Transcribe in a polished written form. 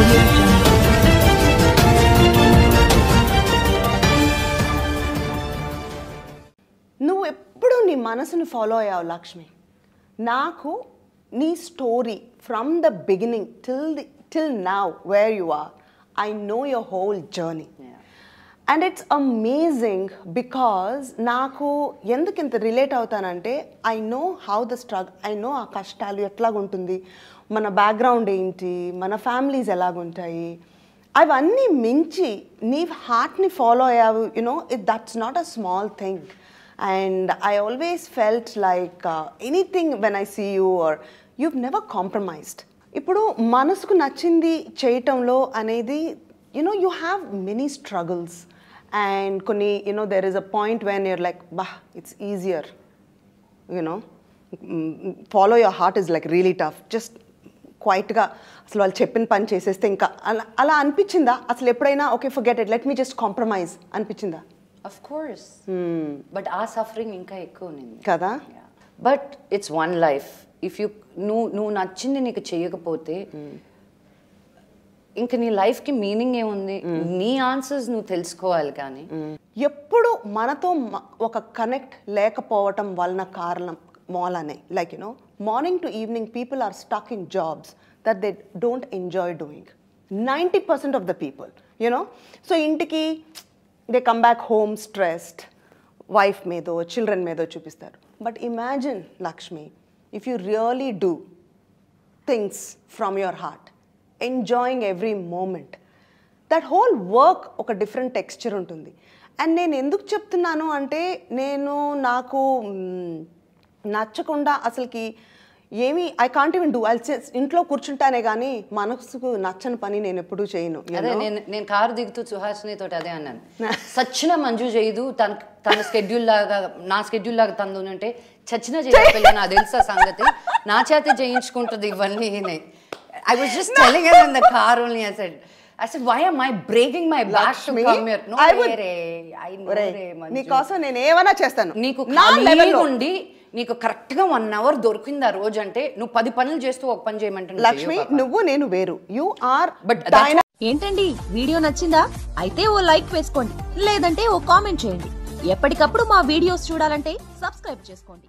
Audio Jungle. నువ్వు ఎప్పుడు నీ మనసుని ఫాలో అయ్యావు లక్ష్మి. నాకు నీ story from the beginning till now where you are, I know your whole journey. And it's amazing because నాకు ఎందుకు ఇంత relate అవుతానంటే I know how the struggle, I know ఆ కష్టాలు ఎట్లాగుంటుంది, మన బ్యాక్గ్రౌండ్ ఏంటి, మన ఫ్యామిలీస్ ఎలాగుంటాయి, అవన్నీ మించి నీ హార్ట్ని ఫాలో అయ్యావు. That's not a small thing. And I always felt like anything when I see you, or you've never compromised. ఇప్పుడు మనసుకు నచ్చింది చేయటంలో అనేది you have many struggles, and కొన్ని there is a point when you're like, it's easier, follow your heart is like really tough. Just క్వైట్గా అసలు వాళ్ళు చెప్పిన పని చేసేస్తే ఇంకా అలా అనిపించిందా అసలు ఎప్పుడైనా? Okay, forget it, let me just compromise అనిపించిందా? Of course. But our suffering ఇంకా ఎక్కువ ఉంది కదా. But it's one life. If you నువ్వు నచ్చింది నీకు చేయకపోతే ఇంక నీ లైఫ్కి మీనింగ్ ఏముంది? నీ ఆన్సర్స్ నువ్వు తెలుసుకోవాలి. కానీ ఎప్పుడు మనతో ఒక కనెక్ట్ లేకపోవటం వలన కారణం మూలనే, like morning to evening people are stuck in jobs that they don't enjoy doing. 90% of the people so ఇంటికి they come back home stressed, wife మీదో చిల్డ్రన్ మీదో చూపిస్తారు. But imagine Lakshmi, if you really do things from your heart, enjoying every moment, that whole work ఒక different texture ఉంటుంది. And నేను ఎందుకు చెప్తున్నాను అంటే, నాకు నచ్చకుండా అసలుకి ఏమి ఐ కాంట్ ఈవెన్ డూ, ఇంట్లో కూర్చుంటానే కానీ మనసుకు నచ్చని పని నేను ఎప్పుడూ చేయను. అదే నేను కారు దిగుతూ సుహాసిని తోటి అదే అన్నాను, చచ్చిన మంజు చేయదు, తన స్కెడ్యూల్ లాగా నా స్కెడ్యూల్ లాగా తందు అంటే చచ్చిన చేయకపోయినా నాకు తెలుసా సంగతి, నా చేత చేయించుకుంటుంది ఇవన్నీ. I was just telling her in the car only. I said, why am I breaking my back to come here? No, I know Manju. నీకోసం నేను ఏమైనా చేస్తాను. నీకు ఖాళీగా ఉండి నీకు కరెక్ట్గా 1 hour దొరికింది ఆ రోజు అంటే నువ్వు 10 పనులు చేస్తూ ఒక పని చేయమంటే లక్ష్మి, నువ్వు నేను వేరు. You are. బట్ ఏంటండి, వీడియో నచ్చిందా? అయితే ఓ లైక్ వేసుకోండి, లేదంటే ఓ కామెంట్ చేయండి. ఎప్పటికప్పుడు మా వీడియోస్ చూడాలంటే సబ్స్క్రైబ్ చేసుకోండి.